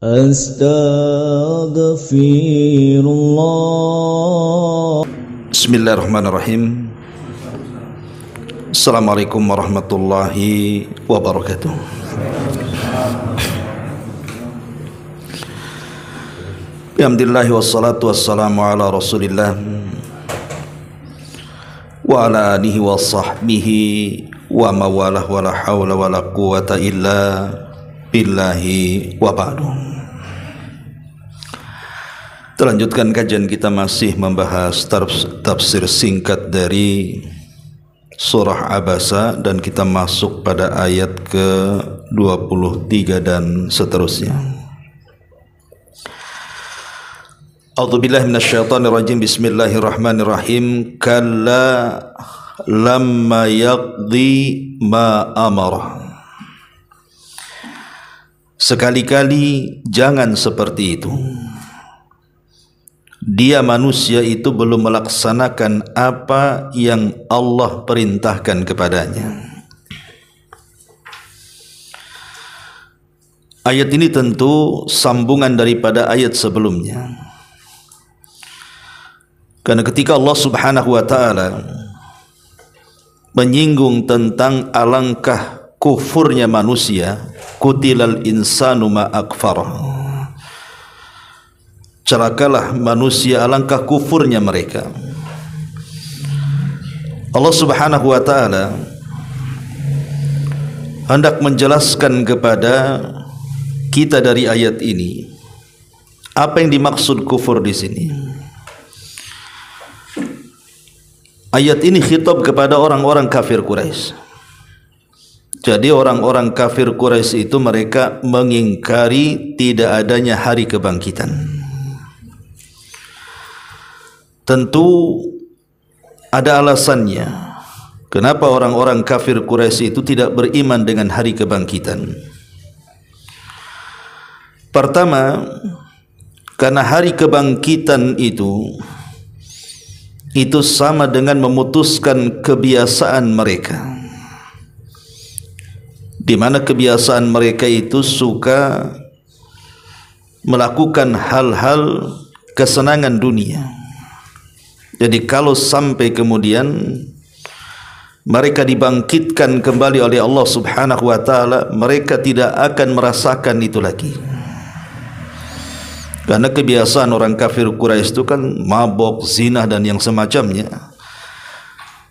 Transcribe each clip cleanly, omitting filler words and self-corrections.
Astaghfirullah. Bismillahirrahmanirrahim. Assalamualaikum warahmatullahi wabarakatuh. Alhamdulillah wassalatu wassalamu ala Rasulillah wa ala alihi wa sahbihi wa mawalah wa la hawla wa la quwata illa billahi wa ba'du. Terlanjutkan kajian kita masih membahas tafsir singkat dari surah Abasa, dan kita masuk pada ayat ke-23 dan seterusnya. A'udzubillahi minasyaitonirrajim. Bismillahirrahmanirrahim. Kalla lamma yaqdi ma amara. Sekali-kali jangan seperti itu. Dia manusia itu belum melaksanakan apa yang Allah perintahkan kepadanya. Ayat ini tentu sambungan daripada ayat sebelumnya. Karena ketika Allah Subhanahu wa taala menyinggung tentang alangkah kufurnya manusia, kutilal insanu ma akfarah. Celakalah manusia, alangkah kufurnya mereka. Allah Subhanahu wa taala hendak menjelaskan kepada kita dari ayat ini apa yang dimaksud kufur di sini. Ayat ini khitab kepada orang-orang kafir Quraisy. Jadi orang-orang kafir Quraisy itu mereka mengingkari tidak adanya hari kebangkitan. Tentu ada alasannya kenapa orang-orang kafir Quraisy itu tidak beriman dengan hari kebangkitan. Pertama, karena hari kebangkitan itu sama dengan memutuskan kebiasaan mereka, di mana kebiasaan mereka itu suka melakukan hal-hal kesenangan dunia. Jadi kalau sampai kemudian mereka dibangkitkan kembali oleh Allah Subhanahu wa taala, mereka tidak akan merasakan itu lagi. Karena kebiasaan orang kafir Quraisy itu kan mabok, zina dan yang semacamnya.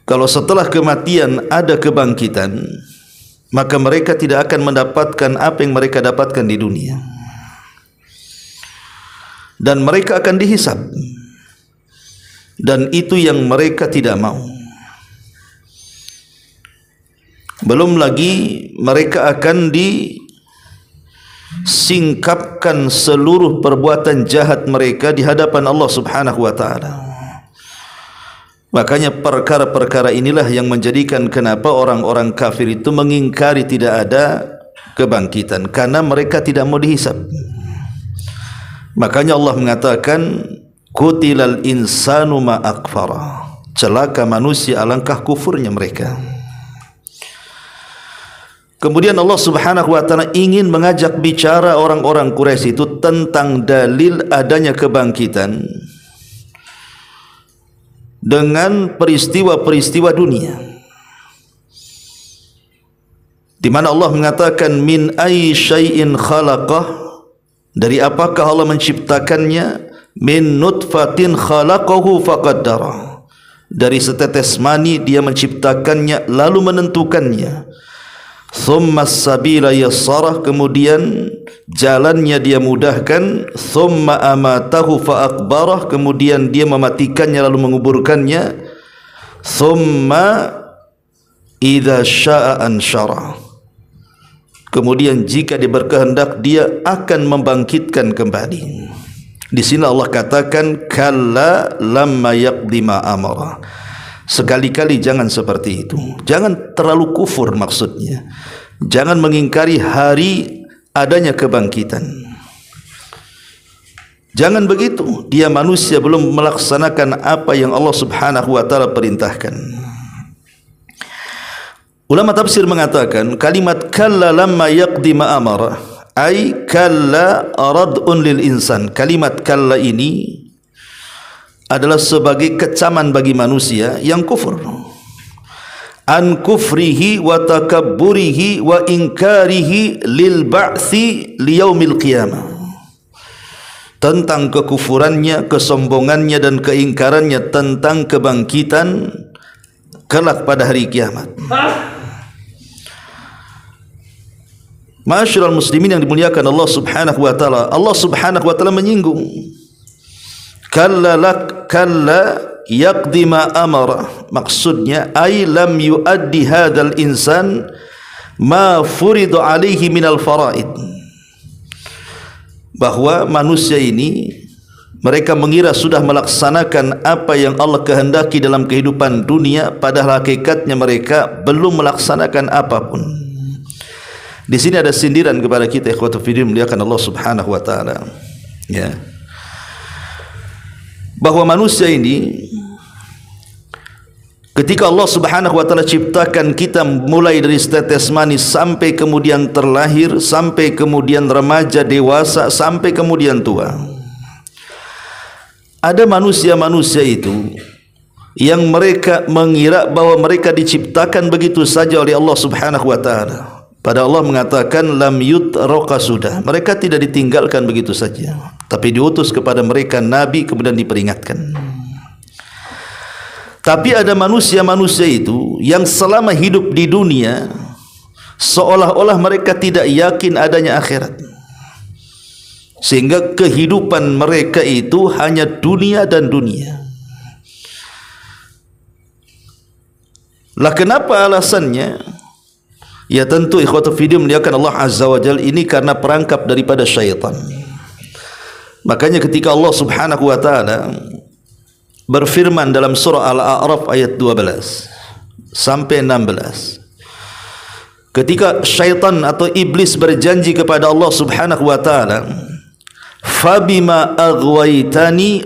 Kalau setelah kematian ada kebangkitan, maka mereka tidak akan mendapatkan apa yang mereka dapatkan di dunia. Dan mereka akan dihisab. Dan itu yang mereka tidak mau. Belum lagi mereka akan disingkapkan seluruh perbuatan jahat mereka di hadapan Allah Subhanahu wa taala. Makanya perkara-perkara inilah yang menjadikan kenapa orang-orang kafir itu mengingkari tidak ada kebangkitan, karena mereka tidak mau dihisab. Makanya Allah mengatakan kutilal insanu ma akfara. Celaka manusia, alangkah kufurnya mereka. Kemudian Allah Subhanahu wa taala ingin mengajak bicara orang-orang Quraisy itu tentang dalil adanya kebangkitan dengan peristiwa-peristiwa dunia, di mana Allah mengatakan min ayyi syai'in khalaqah, dari apakah Allah menciptakannya, min nutfatin khalaqahu faqaddara, dari setetes mani dia menciptakannya lalu menentukannya, thumma sabila yassarah, kemudian jalannya dia mudahkan, thumma amatahu faakbarah, kemudian dia mematikannya lalu menguburkannya, thumma idza syaa ansyara, kemudian jika dia berkehendak dia akan membangkitkan kembali. Di sini Allah katakan kalla lamma yaqdi ma amara. Sekali-kali jangan seperti itu. Jangan terlalu kufur, maksudnya jangan mengingkari hari adanya kebangkitan. Jangan begitu. Dia manusia belum melaksanakan apa yang Allah Subhanahu wa taala perintahkan. Ulama tafsir mengatakan kalimat kalla lamma yaqdi ma amara Ai kalla rad'un lil insan. Kalimat kalla ini adalah sebagai kecaman bagi manusia yang kufur, an kufrihi wa takabburihi wa inkarihi lil ba'thi liyaumil qiyamah, tentang kekufurannya, kesombongannya dan keingkarannya tentang kebangkitan kelak pada hari kiamat. Ma'asyiral muslimin yang dimuliakan Allah Subhanahu wa taala, Allah Subhanahu wa taala menyinggung kalla yaqdi ma amara, maksudnya ay lam yuaddi hadzal insan ma furida alaihi minal faraid, bahwa manusia ini mereka mengira sudah melaksanakan apa yang Allah kehendaki dalam kehidupan dunia, padahal hakikatnya mereka belum melaksanakan apapun. Di sini ada sindiran kepada kita ikhwatu fiddin muliakan Allah Subhanahu wa taala, ya, bahwa manusia ini ketika Allah Subhanahu wa taala ciptakan kita mulai dari tetes manis sampai kemudian terlahir, sampai kemudian remaja, dewasa, sampai kemudian tua, ada manusia-manusia itu yang mereka mengira bahwa mereka diciptakan begitu saja oleh Allah Subhanahu wa taala. Pada Allah mengatakan lam yutraka, sudah mereka tidak ditinggalkan begitu saja, tapi diutus kepada mereka nabi, kemudian diperingatkan. Tapi ada manusia-manusia itu yang selama hidup di dunia seolah-olah mereka tidak yakin adanya akhirat, sehingga kehidupan mereka itu hanya dunia dan dunia. Lah kenapa alasannya? Ya tentu ikhwatu fiddin muliakan Allah Azza wa Jalla, ini karena perangkap daripada syaitan. Makanya ketika Allah Subhanahu wa taala berfirman dalam surah Al-A'raf ayat 12 sampai 16, ketika syaitan atau iblis berjanji kepada Allah Subhanahu wa taala, fabima aghwaytani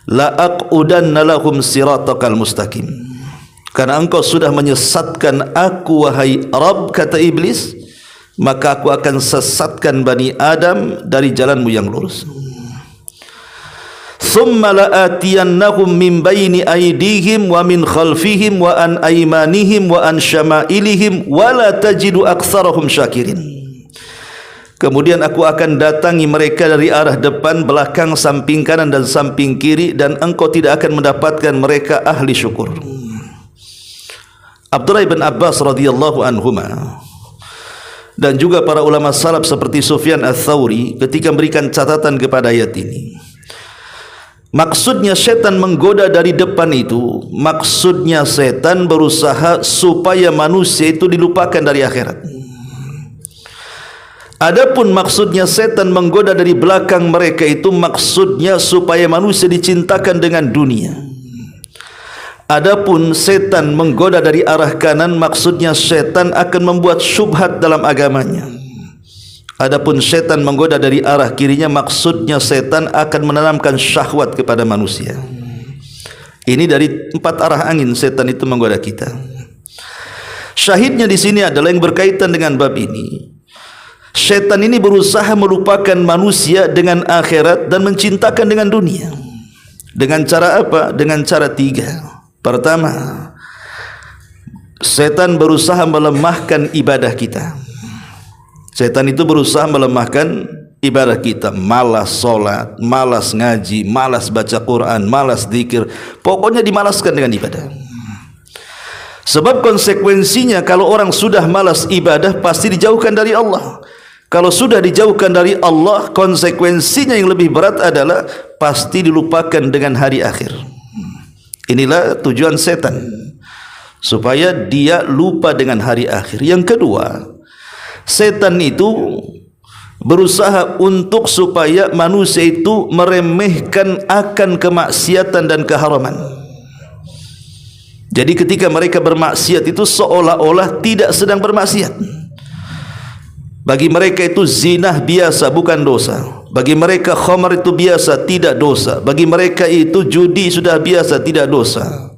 la aqudanna lahum siratakal mustaqim, karena engkau sudah menyesatkan aku wahai Rabb, kata iblis, maka aku akan sesatkan Bani Adam dari jalanmu yang lurus. Thumma la'atiyannahum min baini aydihim wa min khalfihim wa an aymanihim wa an syama'ilihim wa la tajidu aktsarahum syakirin. Kemudian aku akan datangi mereka dari arah depan, belakang, samping kanan dan samping kiri, dan engkau tidak akan mendapatkan mereka ahli syukur. Abdullah bin Abbas radhiyallahu anhuma dan juga para ulama salaf seperti Sufyan Ats-Tsauri ketika memberikan catatan kepada ayat ini, maksudnya setan menggoda dari depan itu, maksudnya setan berusaha supaya manusia itu dilupakan dari akhirat. Adapun maksudnya setan menggoda dari belakang mereka itu, maksudnya supaya manusia dicintakan dengan dunia. Adapun setan menggoda dari arah kanan, maksudnya setan akan membuat syubhat dalam agamanya. Adapun setan menggoda dari arah kirinya, maksudnya setan akan menanamkan syahwat kepada manusia. Ini dari 4 arah angin setan itu menggoda kita. Syahidnya di sini adalah yang berkaitan dengan bab ini. Setan ini berusaha melupakan manusia dengan akhirat dan mencintakan dengan dunia. Dengan cara apa? Dengan cara 3. Pertama, setan berusaha melemahkan ibadah kita. Setan itu berusaha melemahkan ibadah kita, malas solat, malas ngaji, malas baca Quran, malas zikir, pokoknya dimalaskan dengan ibadah. Sebab konsekuensinya kalau orang sudah malas ibadah pasti dijauhkan dari Allah. Kalau sudah dijauhkan dari Allah, konsekuensinya yang lebih berat adalah pasti dilupakan dengan hari akhir. Inilah tujuan setan, supaya dia lupa dengan hari akhir. Yang kedua, setan itu berusaha untuk supaya manusia itu meremehkan akan kemaksiatan dan keharaman. Jadi ketika mereka bermaksiat itu seolah-olah tidak sedang bermaksiat. Bagi mereka itu zina biasa, bukan dosa. Bagi mereka khamar itu biasa, tidak dosa. Bagi mereka itu judi sudah biasa, tidak dosa.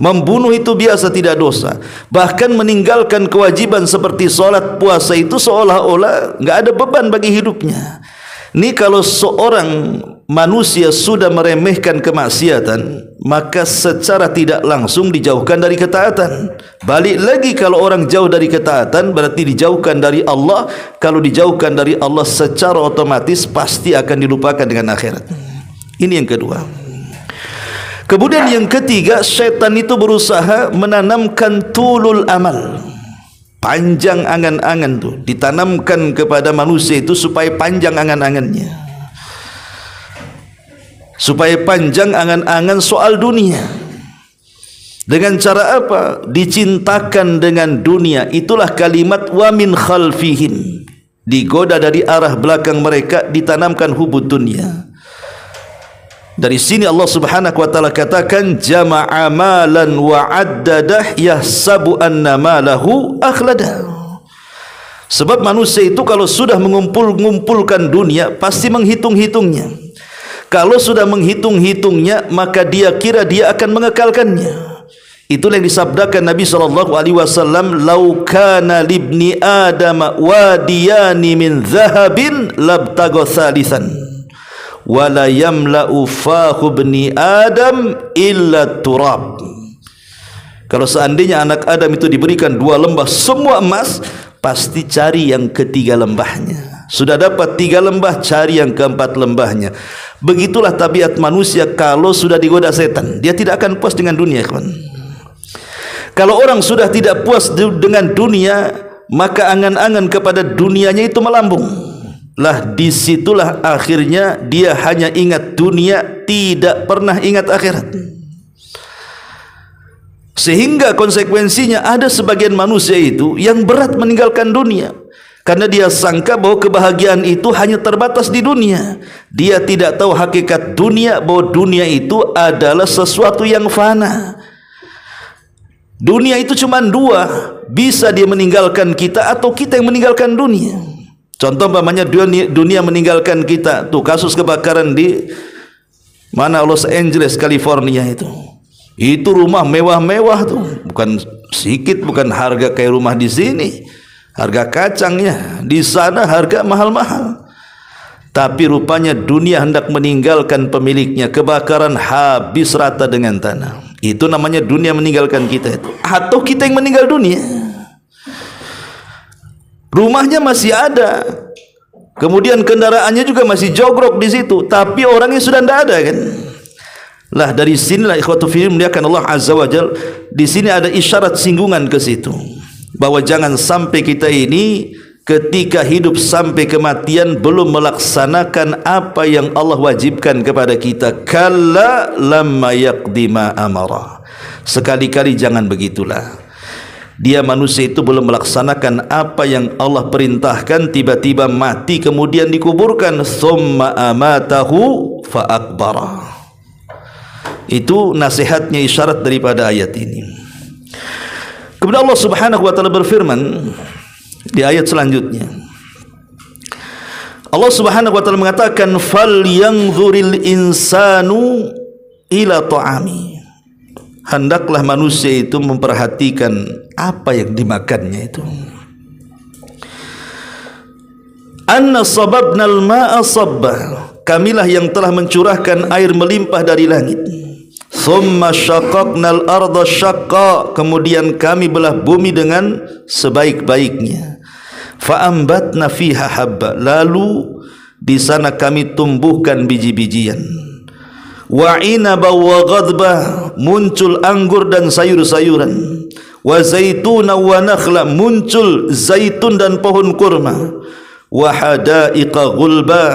Membunuh itu biasa, tidak dosa. Bahkan meninggalkan kewajiban seperti solat, puasa itu seolah-olah enggak ada beban bagi hidupnya. Ini kalau seorang manusia sudah meremehkan kemaksiatan, maka secara tidak langsung dijauhkan dari ketaatan. Balik lagi, kalau orang jauh dari ketaatan berarti dijauhkan dari Allah. Kalau dijauhkan dari Allah secara otomatis pasti akan dilupakan dengan akhirat. Ini yang kedua. Kemudian yang ketiga, syaitan itu berusaha menanamkan tulul amal, panjang angan-angan tu ditanamkan kepada manusia itu supaya panjang angan-angannya, supaya panjang angan-angan soal dunia. Dengan cara apa? Dicintakan dengan dunia. Itulah kalimat wa min khalfihim, digoda dari arah belakang mereka, ditanamkan hubud dunia. Dari sini Allah Subhanahu wa taala katakan jama'a malan wa addadah yahsabu anna malahu akhlada. Sebab manusia itu kalau sudah mengumpulkan dunia pasti menghitung-hitungnya. Kalau sudah menghitung-hitungnya maka dia kira dia akan mengekalkannya. Itulah yang disabdakan Nabi SAW, "Lau kana libni Adam wadiyani min zahabin labtagha thalithan." Wala yamla'u fahu bni Adam illa turab. Kalau seandainya anak Adam itu diberikan 2 lembah semua emas, pasti cari yang ketiga lembahnya. Sudah dapat 3 lembah, cari yang keempat lembahnya. Begitulah tabiat manusia kalau sudah digoda setan. Dia tidak akan puas dengan dunia, kawan. Kalau orang sudah tidak puas dengan dunia, maka angan-angan kepada dunianya itu melambung. Lah disitulah akhirnya dia hanya ingat dunia, tidak pernah ingat akhirat. Sehingga konsekuensinya ada sebagian manusia itu yang berat meninggalkan dunia, karena dia sangka bahwa kebahagiaan itu hanya terbatas di dunia. Dia tidak tahu hakikat dunia, bahwa dunia itu adalah sesuatu yang fana. Dunia itu cuma 2, bisa dia meninggalkan kita atau kita yang meninggalkan dunia. Contoh umpamanya dunia meninggalkan kita. Tuh kasus kebakaran di mana, Los Angeles, California itu. Itu rumah mewah-mewah tuh. Bukan sedikit, bukan harga kayak rumah di sini. Harga kacangnya di sana harga mahal-mahal. Tapi rupanya dunia hendak meninggalkan pemiliknya. Kebakaran habis rata dengan tanah. Itu namanya dunia meninggalkan kita itu. Atau kita yang meninggal dunia. Rumahnya masih ada, kemudian kendaraannya juga masih jogrok di situ, tapi orangnya sudah tidak ada, kan? Lah dari sinilah ikhwatu fillah muliakan Allah Azza wa Jalla, di sini ada isyarat singgungan ke situ, bahwa jangan sampai kita ini ketika hidup sampai kematian belum melaksanakan apa yang Allah wajibkan kepada kita. Kalla lamma yaqdi ma amara. Sekali-kali jangan begitulah. Dia manusia itu belum melaksanakan apa yang Allah perintahkan, tiba-tiba mati kemudian dikuburkan. Thumma amatahu fa akbara. Itu nasihatnya, isyarat daripada ayat ini. Kemudian Allah Subhanahu wa taala berfirman di ayat selanjutnya. Allah Subhanahu wa taala mengatakan fal yanzuril insanu ila ta'ami. Hendaklah manusia itu memperhatikan apa yang dimakannya itu. Anna sababnal ma'a sabba. Kamilah yang telah mencurahkan air melimpah dari langit. Thumma syaqaqnal arda syaqqa. Kemudian kami belah bumi dengan sebaik-baiknya. Fa ambatna fiha habba. Lalu di sana kami tumbuhkan biji-bijian. Wa inaba wa ghadba, muncul anggur dan sayur-sayuran. Wa zaituna wa nakhla, muncul zaitun dan pohon kurma. Wa hadaiqa ghulba,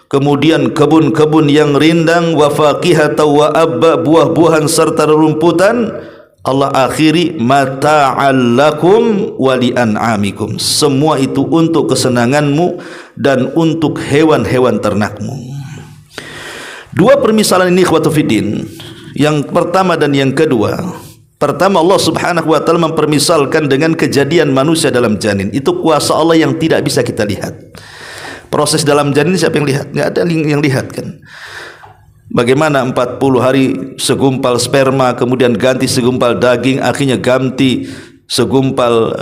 kemudian kebun-kebun yang rindang. Wa faqihata wa abba, buah-buahan serta rerumputan. Allah akhiri mata'al lakum wa li'an'amikum. Semua itu untuk kesenanganmu dan untuk hewan-hewan ternakmu. 2 permisalan ini ikhwatu fiddin, yang pertama dan yang kedua. Pertama, Allah Subhanahu wa taala mempermisalkan dengan kejadian manusia dalam janin. Itu kuasa Allah yang tidak bisa kita lihat. Proses dalam janin siapa yang lihat? Enggak ada yang lihat, kan. Bagaimana 40 hari segumpal sperma, kemudian ganti segumpal daging, akhirnya ganti segumpal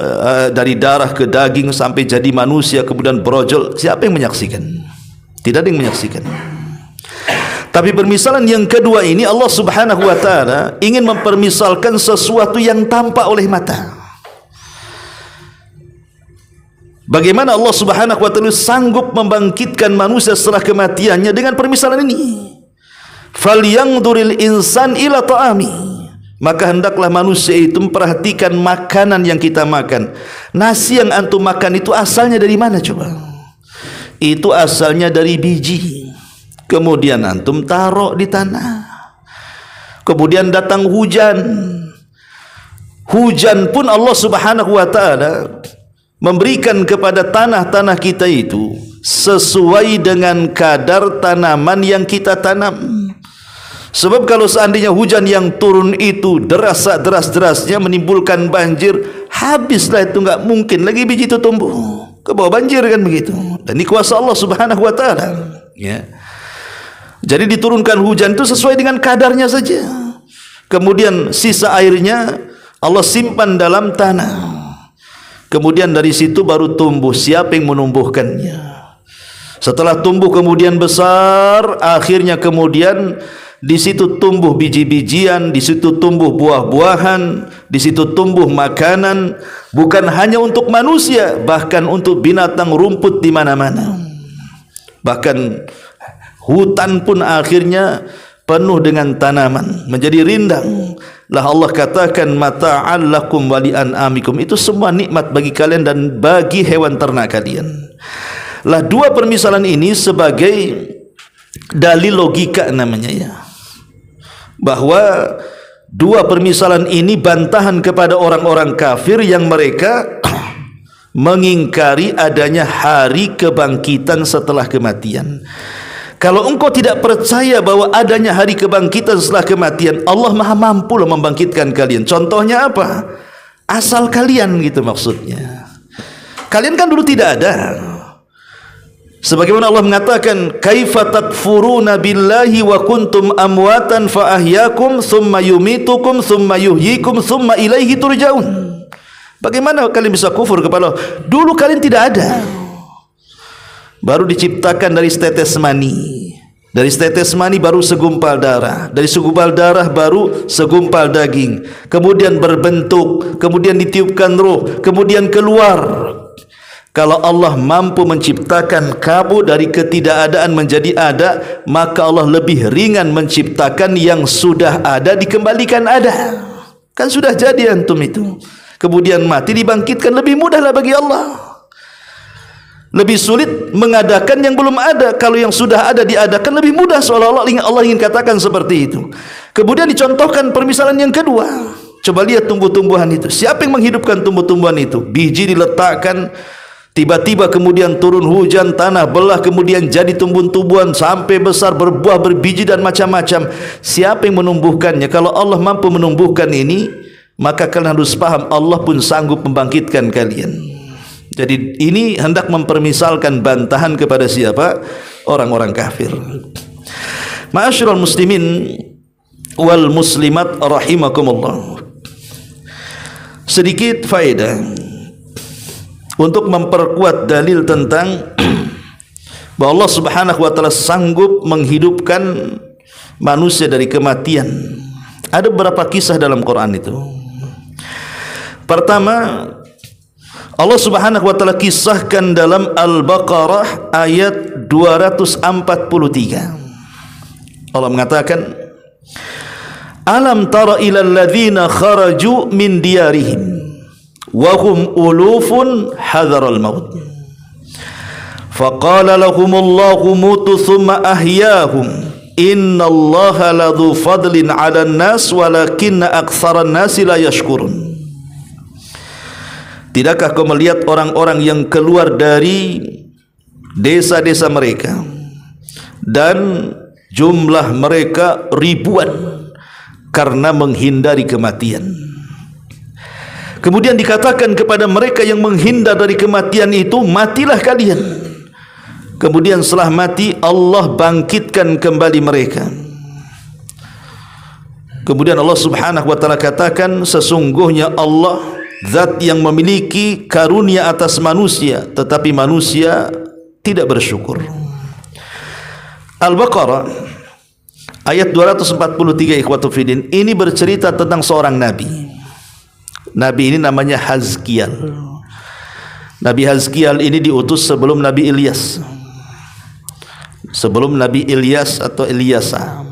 dari darah ke daging sampai jadi manusia, kemudian brojol. Siapa yang menyaksikan? Tidak ada yang menyaksikan. Tapi permisalan yang kedua ini, Allah Subhanahu wa ta'ala ingin mempermisalkan sesuatu yang tampak oleh mata. Bagaimana Allah Subhanahu wa ta'ala sanggup membangkitkan manusia setelah kematiannya dengan permisalan ini. Falyanzuril insan ila ta'ami, maka hendaklah manusia itu memperhatikan makanan yang kita makan. Nasi yang antum makan itu asalnya dari mana coba? Itu asalnya dari biji, kemudian antum taruh di tanah, kemudian datang hujan. Hujan pun Allah Subhanahu wa ta'ala memberikan kepada tanah-tanah kita itu sesuai dengan kadar tanaman yang kita tanam. Sebab kalau seandainya hujan yang turun itu deras-derasnya menimbulkan banjir, habislah itu, enggak mungkin lagi biji itu tumbuh, ke bawah banjir kan begitu. Dan ini kuasa Allah Subhanahu wa ta'ala, ya. Jadi diturunkan hujan itu sesuai dengan kadarnya saja. Kemudian sisa airnya Allah simpan dalam tanah. Kemudian dari situ baru tumbuh. Siapa yang menumbuhkannya? Setelah tumbuh kemudian besar, akhirnya kemudian di situ tumbuh biji-bijian, di situ tumbuh buah-buahan, di situ tumbuh makanan, bukan hanya untuk manusia, bahkan untuk binatang, rumput di mana-mana. Bahkan hutan pun akhirnya penuh dengan tanaman, menjadi rindang. Lah Allah katakan mata'al lakum wa li'an'amikum, itu semua nikmat bagi kalian dan bagi hewan ternak kalian. Lah dua permisalan ini sebagai dalil logika namanya, ya, bahwa dua permisalan ini bantahan kepada orang-orang kafir yang mereka mengingkari adanya hari kebangkitan setelah kematian. Kalau engkau tidak percaya bahwa adanya hari kebangkitan setelah kematian, Allah maha mampu loh membangkitkan kalian. Contohnya apa? Asal kalian, gitu maksudnya. Kalian kan dulu tidak ada. Sebagaimana Allah mengatakan, kaifa takfuruna billahi wa kuntum amwatan fa ahyakum thumma yumitukum thumma yuhyikum thumma ilaihi turja'un. Bagaimana kalian bisa kufur kepada Allah? Dulu kalian tidak ada, baru diciptakan dari setetes mani. Dari setetes mani baru segumpal darah, dari segumpal darah baru segumpal daging, kemudian berbentuk, kemudian ditiupkan roh, kemudian keluar. Kalau Allah mampu menciptakan kamu dari ketidakadaan menjadi ada, maka Allah lebih ringan menciptakan yang sudah ada dikembalikan ada. Kan sudah jadi antum itu. Kemudian mati dibangkitkan, lebih mudahlah bagi Allah. Lebih sulit mengadakan yang belum ada. Kalau yang sudah ada diadakan lebih mudah, seolah-olah Allah ingin katakan seperti itu. Kemudian dicontohkan permisalan yang kedua. Coba lihat tumbuh-tumbuhan itu. Siapa yang menghidupkan tumbuh-tumbuhan itu? Biji diletakkan, tiba-tiba kemudian turun hujan, tanah belah, kemudian jadi tumbuh-tumbuhan sampai besar, berbuah, berbiji dan macam-macam. Siapa yang menumbuhkannya? Kalau Allah mampu menumbuhkan ini, maka kalian harus paham Allah pun sanggup membangkitkan kalian. Jadi ini hendak mempermisalkan bantahan kepada siapa? Orang-orang kafir. Ma'asyiral muslimin wal muslimat rahimakumullah. Sedikit faedah untuk memperkuat dalil tentang bahwa Allah Subhanahu wa ta'ala sanggup menghidupkan manusia dari kematian. Ada beberapa kisah dalam Quran itu. Pertama, Allah Subhanahu wa ta'ala kisahkan dalam Al-Baqarah ayat 243. Allah mengatakan, alam tara ilal ladzina kharaju min diyarihim wa hum ulufun hadaral maut faqala lahumullahu mutu thumma ahyahum innallaha ladzu fadlin 'alan nas walakinna aktsaran nasi la yashkurun. Tidakkah kau melihat orang-orang yang keluar dari desa-desa mereka dan jumlah mereka ribuan karena menghindari kematian. Kemudian dikatakan kepada mereka yang menghindar dari kematian itu, matilah kalian. Kemudian setelah mati Allah bangkitkan kembali mereka. Kemudian Allah Subhanahu wa taala katakan, sesungguhnya Allah zat yang memiliki karunia atas manusia, tetapi manusia tidak bersyukur. Al-Baqarah ayat 243 ikhwatu fiddin, ini bercerita tentang seorang nabi. Nabi ini namanya Hazkiel. Nabi Hazkiel ini diutus sebelum Nabi Ilyas. Sebelum Nabi Ilyas atau Ilyasa.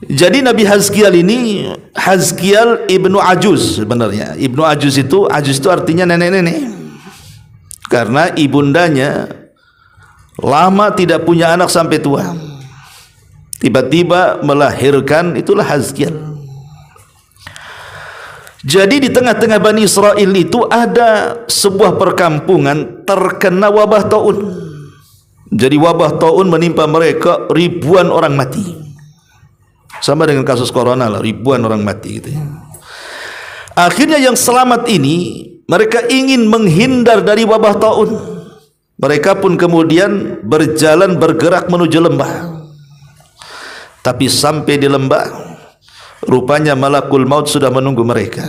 Jadi Nabi Hazkiel ini, Hazkiel ibnu Ajuz sebenarnya. Ibnu Ajuz itu artinya nenek-nenek. Karena ibundanya lama tidak punya anak sampai tua. Tiba-tiba melahirkan, itulah Hazkiel. Jadi di tengah-tengah Bani Israel itu ada sebuah perkampungan terkena wabah taun. Jadi wabah taun menimpa mereka, ribuan orang mati. Sama dengan kasus corona lah, ribuan orang mati gitu ya. Akhirnya yang selamat ini, mereka ingin menghindar dari wabah taun. Mereka pun kemudian berjalan bergerak menuju lembah. Tapi sampai di lembah, rupanya malakul maut sudah menunggu mereka.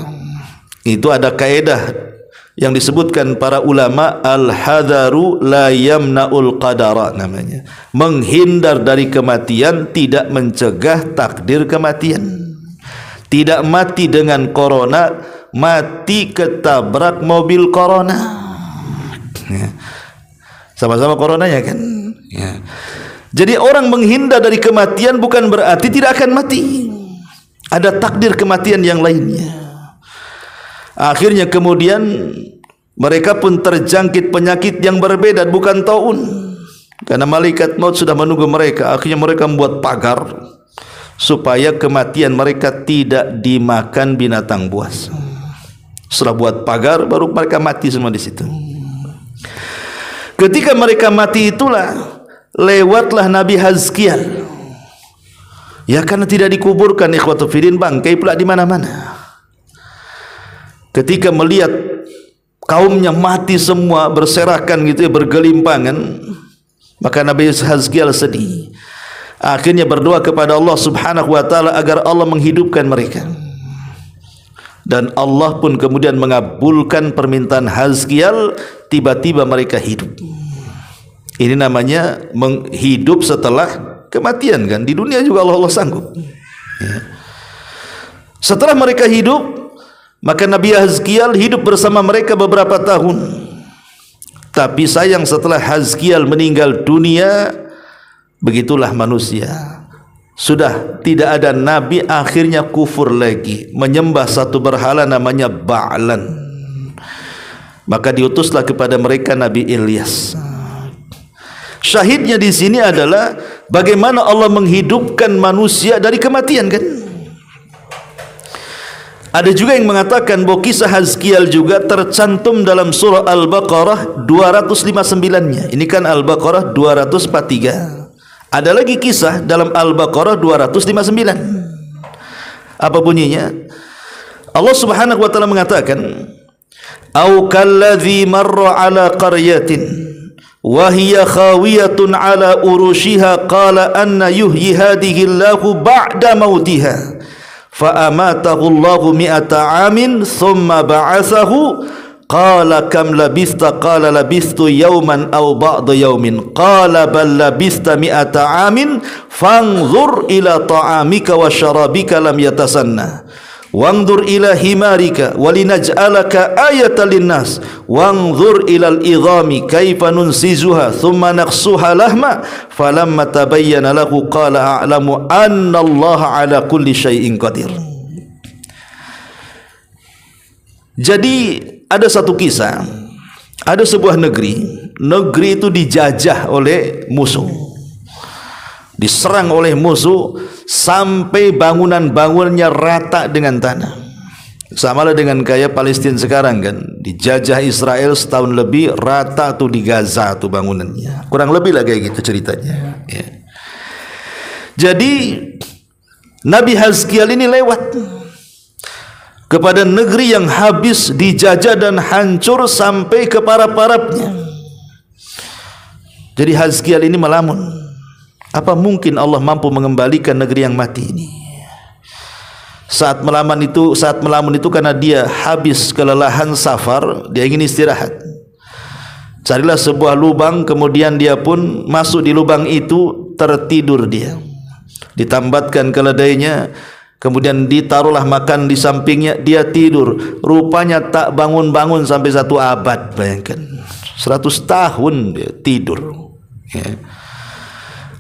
Itu ada kaedah yang disebutkan para ulama, al-hadaru la yamna'ul qadara namanya. Menghindar dari kematian tidak mencegah takdir kematian. Tidak mati dengan corona, mati ketabrak mobil corona. Sama-sama coronanya kan. Ya. Jadi orang menghindar dari kematian bukan berarti tidak akan mati. Ada takdir kematian yang lainnya. Akhirnya kemudian mereka pun terjangkit penyakit yang berbeda, bukan taun. Karena malaikat maut sudah menunggu mereka. Akhirnya mereka membuat pagar supaya kematian mereka tidak dimakan binatang buas. Setelah buat pagar, baru mereka mati semua di situ. Ketika mereka mati itulah lewatlah Nabi Hazkiel. Ya karena tidak dikuburkan, ikhwatu fiddin, bangkai pula di mana-mana. Ketika melihat kaumnya mati semua berserakan gitu ya, bergelimpangan, maka Nabi Hazkiel sedih. Akhirnya berdoa kepada Allah Subhanahu wa taala agar Allah menghidupkan mereka. Dan Allah pun kemudian mengabulkan permintaan Hazkiel, tiba-tiba mereka hidup. Ini namanya menghidup setelah kematian kan. Di dunia juga Allah sanggup. Ya. Setelah mereka hidup, maka Nabi Hazkiel hidup bersama mereka beberapa tahun. Tapi sayang setelah Hazkiel meninggal dunia, begitulah manusia. Sudah tidak ada nabi, akhirnya kufur lagi, menyembah satu berhala namanya Ba'lan. Maka diutuslah kepada mereka Nabi Ilyas. Syahidnya di sini adalah bagaimana Allah menghidupkan manusia dari kematian kan? Ada juga yang mengatakan bahwa kisah Hazkiel juga tercantum dalam surah Al-Baqarah 259-nya. Ini kan Al-Baqarah 243. Ada lagi kisah dalam Al-Baqarah 259. Apa bunyinya? Allah Subhanahu wa taala mengatakan, "Au kalladzi marra 'ala qaryatin wa hiya khawiyatun 'ala urushiha qala anna yuhyi hadhihi Allahu ba'da mautiha." Fa'amatahu Allahu mi'ata amin thumma ba'athahu qala kam labista qala labistu yawman aw ba'da yawmin qala bal labista mi'ata amin fanzur ila ta'amika wa syarabika lam yatasanna wanzur ila himarika walinaj'alaka ayatan linnas wanzur ila al-idhami kaifa nunsizuha thumma naqsuha lahma falamma tabayyana lahu qala a'lamu anna Allah ala kulli syai'in qadir. Jadi ada satu kisah, ada sebuah negeri itu dijajah oleh musuh, diserang oleh musuh sampai bangunan-bangunannya rata dengan tanah. Sama lah dengan kayak Palestina sekarang kan, dijajah Israel setahun lebih, rata tuh di Gaza tuh bangunannya. Kurang lebih lah kayak gitu ceritanya. Ya. Jadi Nabi Hazkiel ini lewat kepada negeri yang habis dijajah dan hancur sampai ke para-parapnya. Jadi Hazkiel ini melamun. Apa mungkin Allah mampu mengembalikan negeri yang mati ini? Saat melamun itu karena dia habis kelelahan safar, dia ingin istirahat. Carilah sebuah lubang, kemudian dia pun masuk di lubang itu, tertidur dia. Ditambatkan keledainya, kemudian ditaruhlah makan di sampingnya, dia tidur. Rupanya tak bangun-bangun sampai 1 abad. Bayangkan, 100 tahun dia tidur, ya.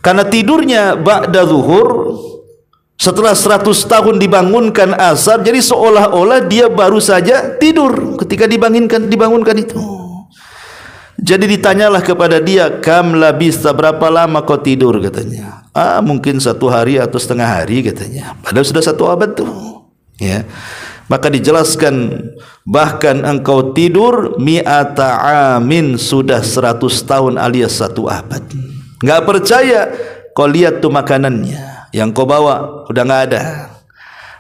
Karena tidurnya ba'da zuhur, setelah 100 tahun dibangunkan asar, jadi seolah-olah dia baru saja tidur ketika dibangunkan itu. Jadi ditanyalah kepada dia, kam labista, berapa lama kau tidur, katanya. Mungkin 1 hari atau setengah hari, katanya. Padahal sudah 1 abad tuh, ya. Maka dijelaskan, bahkan engkau tidur mi'ata amin, sudah 100 tahun alias 1 abad. Enggak percaya, kau lihat tuh makanannya yang kau bawa sudah enggak ada,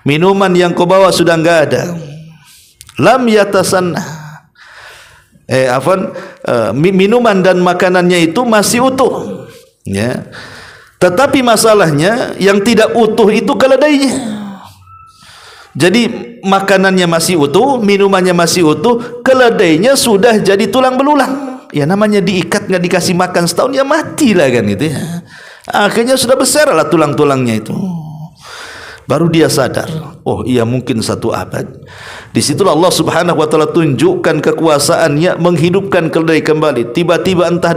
minuman yang kau bawa sudah enggak ada. Lam yatasanna, minuman dan makanannya itu masih utuh, ya. Tetapi masalahnya yang tidak utuh itu keledainya. Jadi makanannya masih utuh, minumannya masih utuh, keledainya sudah jadi tulang belulang. Ya namanya diikat nggak dikasih makan setahun, ya matilah kan itu, ya. Akhirnya sudah besar lah tulang-tulangnya itu. Baru dia sadar, oh iya mungkin 1 abad. Disitulah Allah Subhanahu Wa Taala tunjukkan kekuasaannya, menghidupkan keledai kembali. Tiba-tiba entah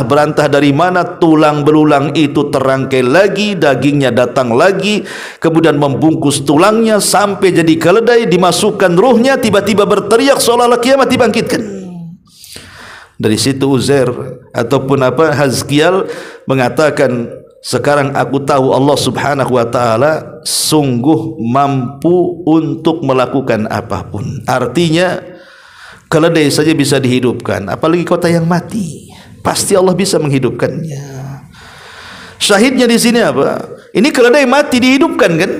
berantah dari mana, tulang belulang itu terangkai lagi, dagingnya datang lagi, kemudian membungkus tulangnya sampai jadi keledai. Dimasukkan ruhnya, tiba-tiba berteriak seolah-olah kiamat dibangkitkan. Dari situ Uzair ataupun Hazkiel mengatakan, sekarang aku tahu Allah Subhanahu Wa Taala sungguh mampu untuk melakukan apapun. Artinya keledai saja bisa dihidupkan, apalagi kota yang mati. Pasti Allah bisa menghidupkannya. Syahidnya di sini apa? Ini keledai mati dihidupkan, kan?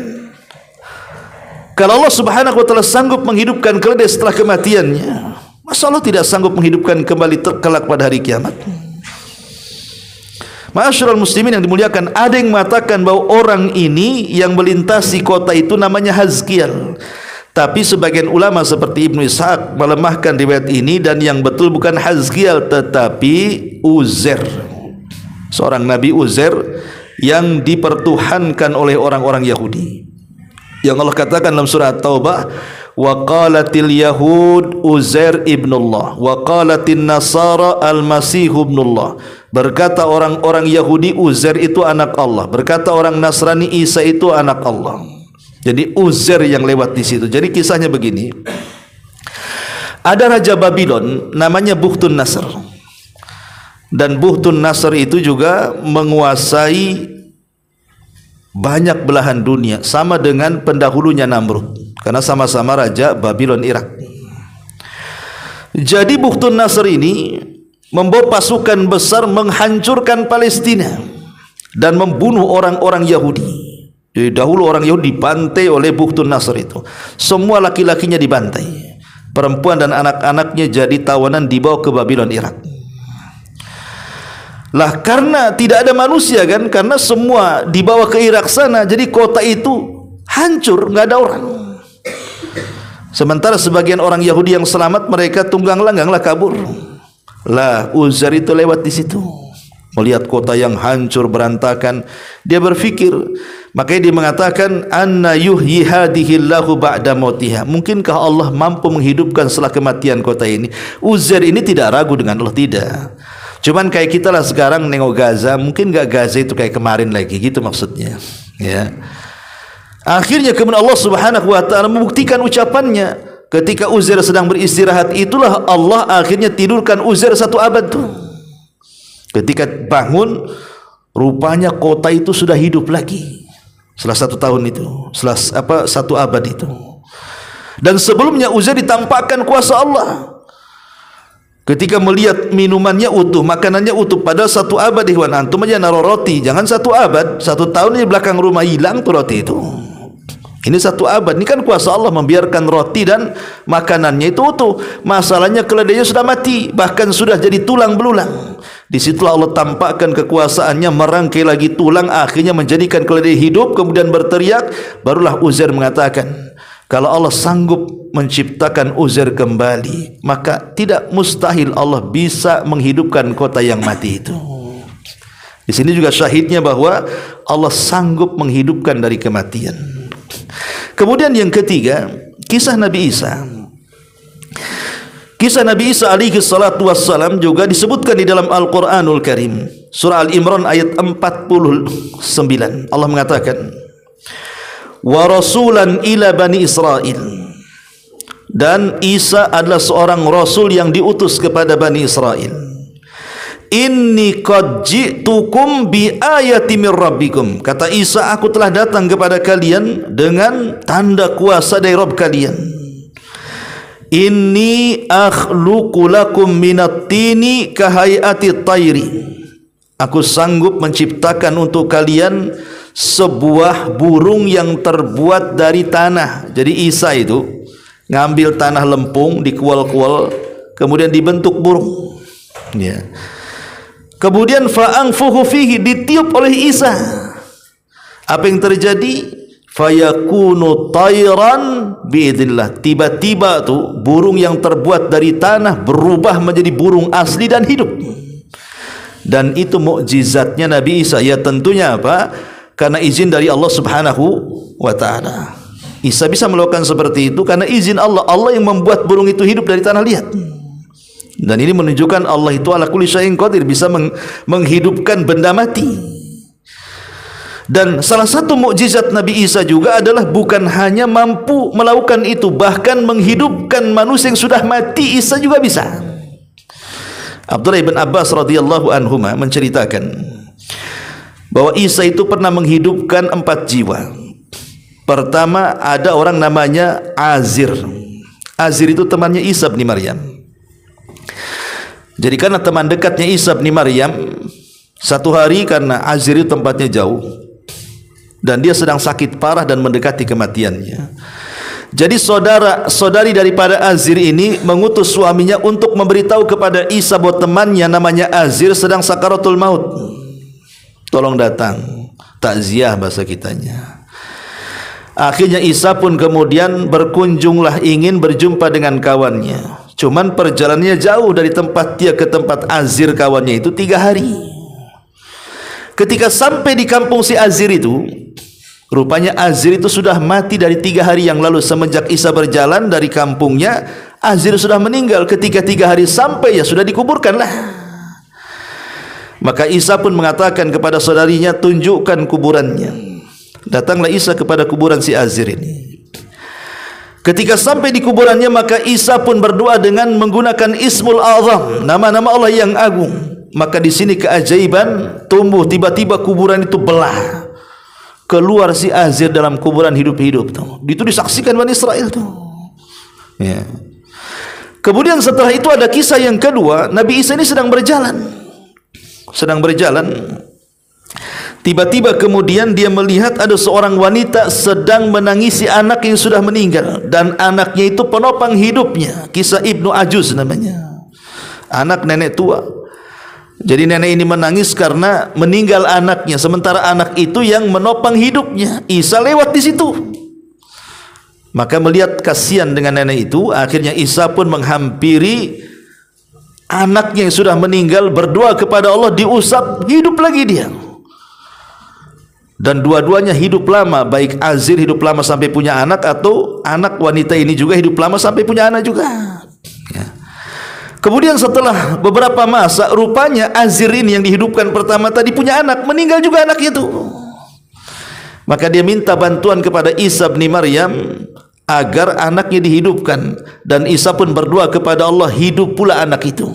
Kalau Allah Subhanahu Wa Taala sanggup menghidupkan keledai setelah kematiannya, masa Allah tidak sanggup menghidupkan kembali kelak pada hari kiamat? Ma'asyiral muslimin yang dimuliakan, ada yang mengatakan bahwa orang ini yang melintasi kota itu namanya Hazkiel. Tapi sebagian ulama seperti Ibnu Ishaq melemahkan riwayat ini, dan yang betul bukan Hazkiel tetapi Uzair, seorang Nabi Uzair yang dipertuhankan oleh orang-orang Yahudi. Yang Allah katakan dalam surah Taubah, wa qalatil yahud Uzair ibnullah wa qalatin nasara al-masih ibnullah. Berkata orang-orang Yahudi Uzair itu anak Allah, berkata orang Nasrani Isa itu anak Allah. Jadi Uzair yang lewat di situ. Jadi kisahnya begini. Ada raja Babylon namanya Bukhtun Nasr. Dan Bukhtun Nasr itu juga menguasai banyak belahan dunia, sama dengan pendahulunya Namrud, karena sama-sama raja Babylon Irak. Jadi Bukhtun Nasr ini membawa pasukan besar menghancurkan Palestina dan membunuh orang-orang Yahudi. Jadi dahulu orang Yahudi dibantai oleh Bukhtun Nasr itu. Semua laki-lakinya dibantai, perempuan dan anak-anaknya jadi tawanan dibawa ke Babylon Irak. Lah karena tidak ada manusia, kan, karena semua dibawa ke Irak sana, jadi kota itu hancur, nggak ada orang. Sementara sebagian orang Yahudi yang selamat, mereka tunggang langganglah kabur. Lah Uzair itu lewat di situ, melihat kota yang hancur berantakan, dia berpikir, makanya dia mengatakan, anna yuhyi hadhillahu ba'da mautiha. Mungkinkah Allah mampu menghidupkan setelah kematian kota ini? Uzair ini tidak ragu dengan Allah, tidak. Cuman kayak kita lah sekarang nengok Gaza, mungkin gak Gaza itu kayak kemarin lagi, gitu maksudnya, ya. Akhirnya kemudian Allah Subhanahu Wa Taala membuktikan ucapannya. Ketika Uzair sedang beristirahat, itulah Allah akhirnya tidurkan Uzair 1 abad tuh. Ketika bangun, rupanya kota itu sudah hidup lagi setelah 1 tahun itu, setelah 1 abad itu. Dan sebelumnya Uzair ditampakkan kuasa Allah. Ketika melihat minumannya utuh, makanannya utuh, pada 1 abad, ikhwan, antum aja naruh roti, jangan 1 abad, 1 tahun di belakang rumah hilang tuh roti itu. Ini 1 abad, ini kan kuasa Allah membiarkan roti dan makanannya itu utuh. Masalahnya keledainya sudah mati, bahkan sudah jadi tulang belulang. Di situlah Allah tampakkan kekuasaannya, merangkai lagi tulang, akhirnya menjadikan keledai hidup, kemudian berteriak. Barulah Uzair mengatakan, kalau Allah sanggup menciptakan Uzair kembali, maka tidak mustahil Allah bisa menghidupkan kota yang mati itu. Di sini juga syahidnya bahwa Allah sanggup menghidupkan dari kematian. Kemudian yang ketiga, kisah Nabi Isa. Kisah Nabi Isa alaihi salatu wassalam juga disebutkan di dalam Al-Quranul Karim. Surah Al-Imran ayat 49. Allah mengatakan, wa rasulan ila bani Israel. Dan Isa adalah seorang rasul yang diutus kepada Bani Israel. Inni qad ji'tukum bi ayati mir rabbikum. Kata Isa, aku telah datang kepada kalian dengan tanda kuasa dari Rabb kalian. Inni akhluqu lakum minat tini kahayati tayri. Aku sanggup menciptakan untuk kalian sebuah burung yang terbuat dari tanah. Jadi Isa itu ngambil tanah lempung, dikual-kual, kemudian dibentuk burung. Ya. Kemudian fa'anfuhu fihi, ditiup oleh Isa. Apa yang terjadi? Fayakunu tayran biidznillah. Tiba-tiba tuh burung yang terbuat dari tanah berubah menjadi burung asli dan hidup. Dan itu mukjizatnya Nabi Isa. Ya tentunya apa? Karena izin dari Allah Subhanahu wa taala. Isa bisa melakukan seperti itu karena izin Allah. Allah yang membuat burung itu hidup dari tanah liat. Dan ini menunjukkan Allah itu ala kulli syai'in qadir, bisa menghidupkan benda mati. Dan salah satu mukjizat Nabi Isa juga adalah bukan hanya mampu melakukan itu, bahkan menghidupkan manusia yang sudah mati. Isa juga bisa. Abdullah bin Abbas radhiyallahu anhuma menceritakan bahwa Isa itu pernah menghidupkan 4 jiwa. Pertama, ada orang namanya Azir. Azir itu temannya Isa bin Maryam. Jadi karena teman dekatnya Isa bin Maryam, satu hari karena Azir itu tempatnya jauh dan dia sedang sakit parah dan mendekati kematiannya. Jadi saudari daripada Azir ini mengutus suaminya untuk memberitahu kepada Isa bahwa temannya namanya Azir sedang sakaratul maut. Tolong datang, takziah bahasa kitanya. Akhirnya Isa pun kemudian berkunjunglah, ingin berjumpa dengan kawannya. Cuman perjalanannya jauh dari tempat dia ke tempat Azir kawannya itu 3 hari. Ketika sampai di kampung si Azir itu, rupanya Azir itu sudah mati dari 3 hari yang lalu. Semenjak Isa berjalan dari kampungnya, Azir sudah meninggal. Ketika 3 hari sampai, ya sudah dikuburkanlah. Maka Isa pun mengatakan kepada saudarinya, tunjukkan kuburannya. Datanglah Isa kepada kuburan si Azir ini. Ketika sampai di kuburannya, maka Isa pun berdoa dengan menggunakan Ismul Azam, nama-nama Allah yang agung. Maka di sini keajaiban tumbuh, tiba-tiba kuburan itu belah. Keluar si Azir dalam kuburan hidup-hidup tuh. Itu disaksikan Bani Israel tuh. Ya. Kemudian setelah itu ada kisah yang kedua, Nabi Isa ini sedang berjalan. Tiba-tiba kemudian dia melihat ada seorang wanita sedang menangisi anak yang sudah meninggal, dan anaknya itu penopang hidupnya. Kisah Ibnu Ajuz namanya, anak nenek tua. Jadi nenek ini menangis karena meninggal anaknya, sementara anak itu yang menopang hidupnya. Isa lewat di situ, maka melihat kasihan dengan nenek itu, akhirnya Isa pun menghampiri anaknya yang sudah meninggal, berdoa kepada Allah, diusap, hidup lagi dia. Dan dua-duanya hidup lama, baik Azir hidup lama sampai punya anak, atau anak wanita ini juga hidup lama sampai punya anak juga. Ya. Kemudian setelah beberapa masa, rupanya Azir ini yang dihidupkan pertama tadi punya anak, meninggal juga anak itu. Maka dia minta bantuan kepada Isa bin Maryam agar anaknya dihidupkan, dan Isa pun berdoa kepada Allah, hidup pula anak itu.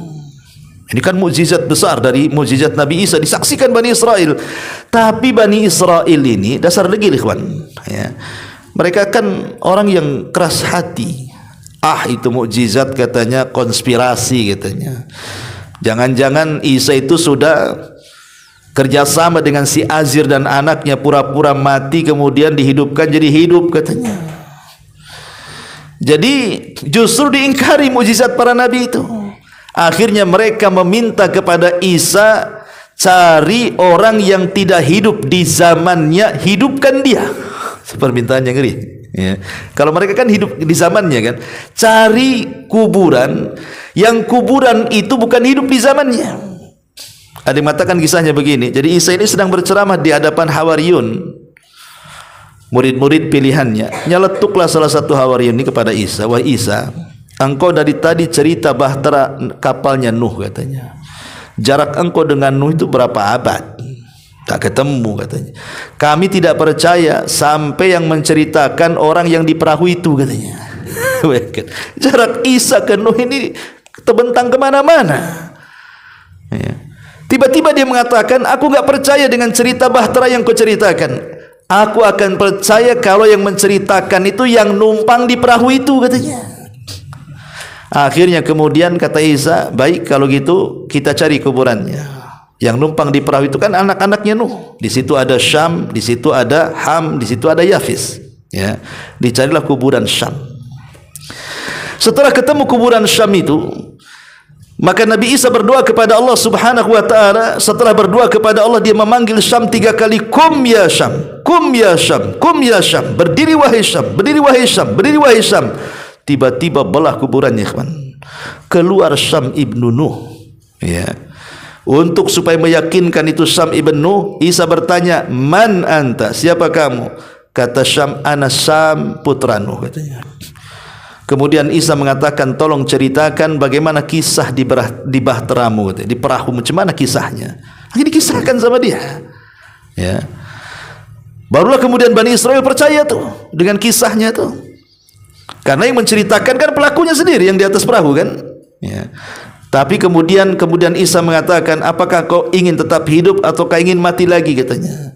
Ini kan mukjizat besar dari mukjizat Nabi Isa, disaksikan Bani Israel. Tapi Bani Israel ini dasar degil, ikhwan. Ya. Mereka kan orang yang keras hati. Itu mukjizat katanya, konspirasi katanya. Jangan-jangan Isa itu sudah kerjasama dengan si Azir dan anaknya, pura-pura mati kemudian dihidupkan jadi hidup katanya. Jadi justru diingkari mukjizat para nabi itu. Akhirnya mereka meminta kepada Isa, cari orang yang tidak hidup di zamannya, hidupkan dia. Permintaan yang ngeri. Ya. Kalau mereka kan hidup di zamannya kan, cari kuburan yang kuburan itu bukan hidup di zamannya. Ada yang mengatakan kisahnya begini. Jadi Isa ini sedang berceramah di hadapan Hawariyun, murid-murid pilihannya. Nyeletuklah salah satu Hawariyun ini kepada Isa, wahai Isa, engkau dari tadi cerita bahtera kapalnya Nuh katanya. Jarak engkau dengan Nuh itu berapa abad? Tak ketemu katanya. Kami tidak percaya sampai yang menceritakan orang yang di perahu itu katanya. Jarak Isa ke Nuh ini terbentang kemana-mana. Ya. Tiba-tiba dia mengatakan, aku enggak percaya dengan cerita bahtera yang kau ceritakan. Aku akan percaya kalau yang menceritakan itu yang numpang di perahu itu katanya. Akhirnya kemudian kata Isa, baik kalau gitu kita cari kuburannya. Yang numpang di perahu itu kan anak-anaknya Nuh. Di situ ada Syam, di situ ada Ham, di situ ada Yafis. Ya, dicarilah kuburan Syam. Setelah ketemu kuburan Syam itu, maka Nabi Isa berdoa kepada Allah Subhanahu wa taala. Setelah berdoa kepada Allah, dia memanggil Syam 3 kali, kum ya Syam, kum ya Syam, kum ya Syam. Berdiri wahai Syam, berdiri wahai Syam, berdiri wahai Syam. Tiba-tiba belah kuburannya, kawan. Keluar Syam ibnu Nuh. Ya. Untuk supaya meyakinkan itu Syam ibn Nuh, Isa bertanya, man anta, siapa kamu? Kata Syam, ana Syam putra Nuh katanya. Kemudian Isa mengatakan, tolong ceritakan bagaimana kisah di bahteramu, di perahu, macam mana kisahnya. Akhirnya dikisahkan sama dia. Ya. Barulah kemudian Bani Israel percaya tuh dengan kisahnya tuh. Karena yang menceritakan kan pelakunya sendiri yang di atas perahu kan. Ya. Tapi kemudian Isa mengatakan, apakah kau ingin tetap hidup atau kau ingin mati lagi katanya.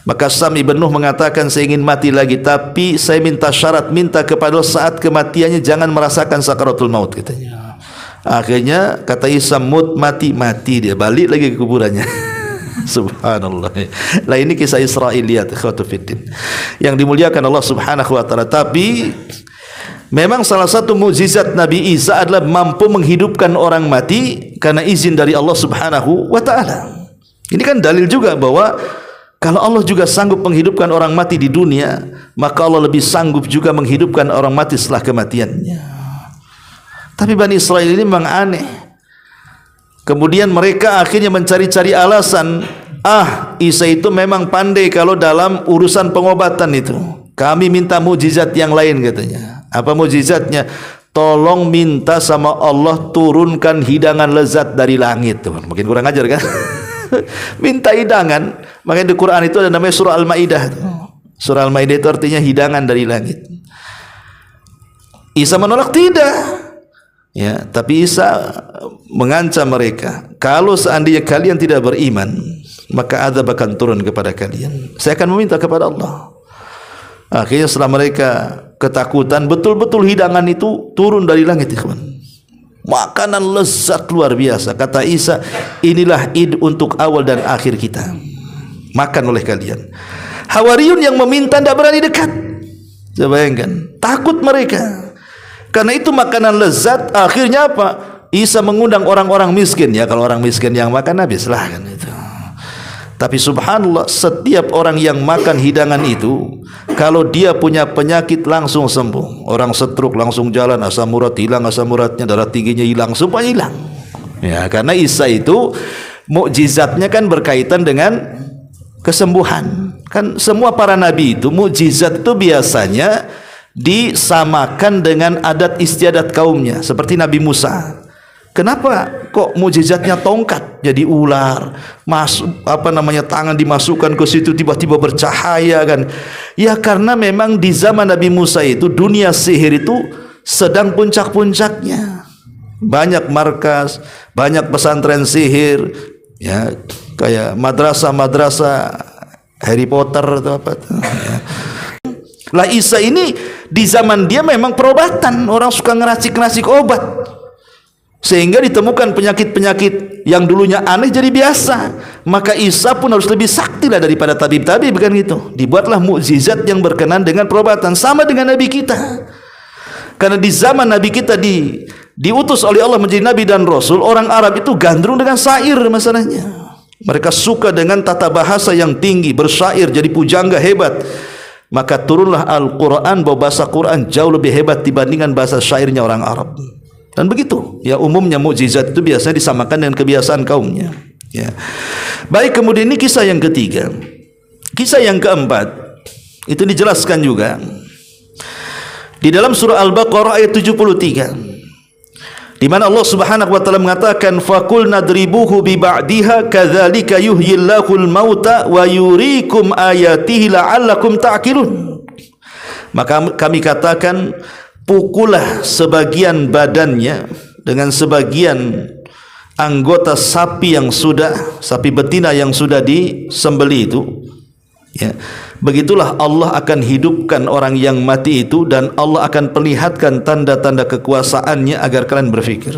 Maka Syam ibn Nuh mengatakan, saya ingin mati lagi, tapi saya minta syarat, minta kepada saat kematiannya jangan merasakan sakaratul maut katanya. Akhirnya kata Isa, mati dia balik lagi ke kuburannya. Subhanallah. Lah ini kisah Israiliyat khawatufiddin yang dimuliakan Allah Subhanahu wa taala. Tapi memang salah satu mukjizat Nabi Isa adalah mampu menghidupkan orang mati karena izin dari Allah Subhanahu wa taala. Ini kan dalil juga bahwa kalau Allah juga sanggup menghidupkan orang mati di dunia, maka Allah lebih sanggup juga menghidupkan orang mati setelah kematiannya. Tapi Bani Israel ini memang aneh. Kemudian mereka akhirnya mencari-cari alasan, Isa itu memang pandai kalau dalam urusan pengobatan itu. Kami minta mukjizat yang lain katanya. Apa mukjizatnya? Tolong minta sama Allah turunkan hidangan lezat dari langit. Mungkin kurang ajar kan? Minta hidangan. Makanya di Quran itu ada namanya surah Al-Maidah. Surah Al-Maidah itu artinya hidangan dari langit. Isa menolak, tidak. Ya, tapi Isa mengancam mereka, kalau seandainya kalian tidak beriman, maka azab akan turun kepada kalian. Saya akan meminta kepada Allah. Akhirnya setelah mereka ketakutan, betul-betul hidangan itu turun dari langit, ikhwan. Makanan lezat luar biasa. Kata Isa, inilah Id untuk awal dan akhir kita. Makan oleh kalian. Hawariyun yang meminta tidak berani dekat. Coba bayangkan, takut mereka. Karena itu makanan lezat. Akhirnya apa? Isa mengundang orang-orang miskin. Ya, kalau orang miskin yang makan, habislah kan itu. Tapi subhanallah, setiap orang yang makan hidangan itu, kalau dia punya penyakit langsung sembuh. Orang stroke langsung jalan, asam urat hilang, asam uratnya, darah tingginya hilang, semuanya hilang. Ya, karena Isa itu mukjizatnya kan berkaitan dengan kesembuhan. Kan semua para nabi itu mukjizat itu biasanya disamakan dengan adat istiadat kaumnya, seperti Nabi Musa. Kenapa kok mukjizatnya tongkat jadi ular, masuk tangan dimasukkan ke situ tiba-tiba bercahaya kan? Ya karena memang di zaman Nabi Musa itu dunia sihir itu sedang puncak-puncaknya. Banyak markas, banyak pesantren sihir, ya kayak madrasah Harry Potter atau apa. Ya. Lah Isa ini di zaman dia memang perobatan, orang suka ngeracik-ngeracik obat. Sehingga ditemukan penyakit-penyakit yang dulunya aneh jadi biasa. Maka Isa pun harus lebih sakti lah daripada tabib-tabib, bukan gitu. Dibuatlah mukjizat yang berkenan dengan perobatan, sama dengan Nabi kita. Karena di zaman Nabi kita diutus oleh Allah menjadi nabi dan rasul, orang Arab itu gandrung dengan syair masalahnya. Mereka suka dengan tata bahasa yang tinggi, bersyair, jadi pujangga hebat. Maka turunlah Al-Quran, bahwa bahasa Quran jauh lebih hebat dibandingkan bahasa syairnya orang Arab. Dan begitu, ya umumnya mukjizat itu biasanya disamakan dengan kebiasaan kaumnya. Ya. Baik, kemudian ini kisah yang ketiga. Kisah yang keempat itu dijelaskan juga di dalam surah Al-Baqarah ayat 73. Di mana Allah Subhanahu wa taala mengatakan faqul nadribuhu bi ba'diha kadzalika yuhyillahul mauta wa yuriikum ayatihi la'allakum ta'qilun. Maka kami katakan, pukullah sebagian badannya dengan sebagian anggota sapi betina yang sudah disembelih itu. Ya. Begitulah Allah akan hidupkan orang yang mati itu, dan Allah akan perlihatkan tanda-tanda kekuasaannya agar kalian berfikir.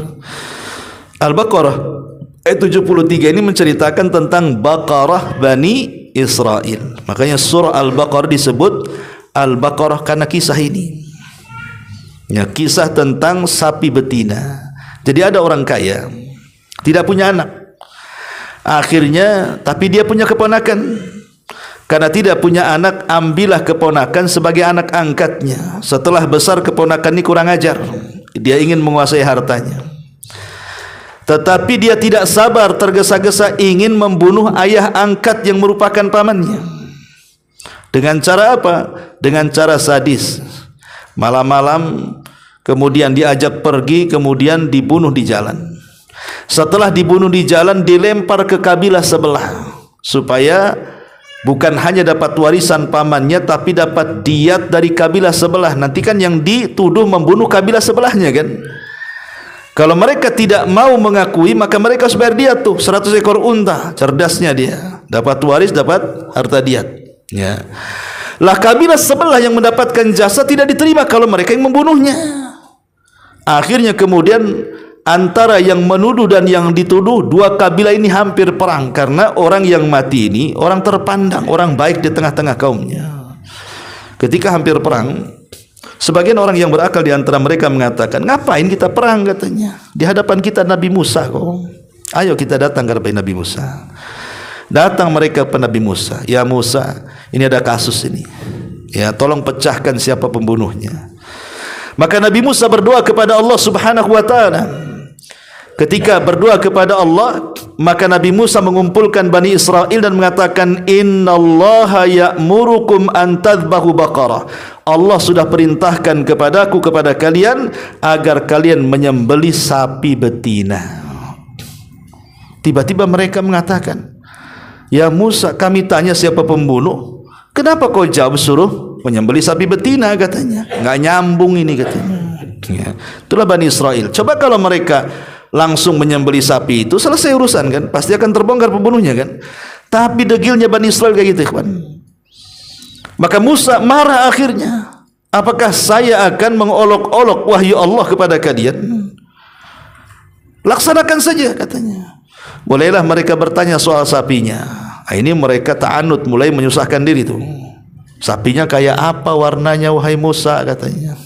Al-Baqarah ayat 73 ini menceritakan tentang Baqarah Bani Israel. Makanya surah Al-Baqarah disebut Al-Baqarah karena kisah ini. Ya, kisah tentang sapi betina. Jadi ada orang kaya, tidak punya anak. Akhirnya, tapi dia punya keponakan. Karena tidak punya anak, ambillah keponakan sebagai anak angkatnya. Setelah besar, keponakan ini kurang ajar, dia ingin menguasai hartanya. Tetapi dia tidak sabar, tergesa-gesa ingin membunuh ayah angkat yang merupakan pamannya. Dengan cara apa? Dengan cara sadis. Malam-malam kemudian diajak pergi, kemudian dibunuh di jalan. Setelah dibunuh di jalan, dilempar ke kabilah sebelah, supaya bukan hanya dapat warisan pamannya, tapi dapat diat dari kabilah sebelah. Nanti kan yang dituduh membunuh kabilah sebelahnya kan. Kalau mereka tidak mau mengakui, maka mereka harus bayar diat tuh 100 ekor unta. Cerdasnya dia, dapat waris, dapat harta diat. Ya. Lah kabilah sebelah yang mendapatkan jasa tidak diterima kalau mereka yang membunuhnya. Akhirnya kemudian antara yang menuduh dan yang dituduh, dua kabilah ini hampir perang, karena orang yang mati ini orang terpandang, orang baik di tengah-tengah kaumnya. Ketika hampir perang, sebagian orang yang berakal di antara mereka mengatakan, ngapain kita perang katanya, di hadapan kita Nabi Musa kok. Ayo kita datang ke hadapan Nabi Musa. Datang mereka kepada Nabi Musa, ya Musa, ini ada kasus ini, ya tolong pecahkan siapa pembunuhnya. Maka Nabi Musa berdoa kepada Allah Subhanahu wa taala. Ketika berdoa kepada Allah, maka Nabi Musa mengumpulkan Bani Israel dan mengatakan, innallaha ya'murukum an tadhbahu baqarah. Allah sudah perintahkan kepadaku, kepada kalian, agar kalian menyembelih sapi betina. Tiba-tiba mereka mengatakan, ya Musa, kami tanya siapa pembunuh, kenapa kau jawab suruh menyembelih sapi betina katanya? Enggak nyambung ini katanya. Ya. Itulah Bani Israel. Coba kalau mereka langsung menyembelih sapi itu, selesai urusan kan, pasti akan terbongkar pembunuhnya kan. Tapi degilnya Bani Israel kayak gitu ikhwan. Maka Musa marah akhirnya, apakah saya akan mengolok-olok wahyu Allah kepada kalian? Laksanakan saja katanya. Bolehlah mereka bertanya soal sapinya. Nah, ini mereka ta'anud, mulai menyusahkan diri tuh. Sapinya kayak apa warnanya wahai Musa katanya.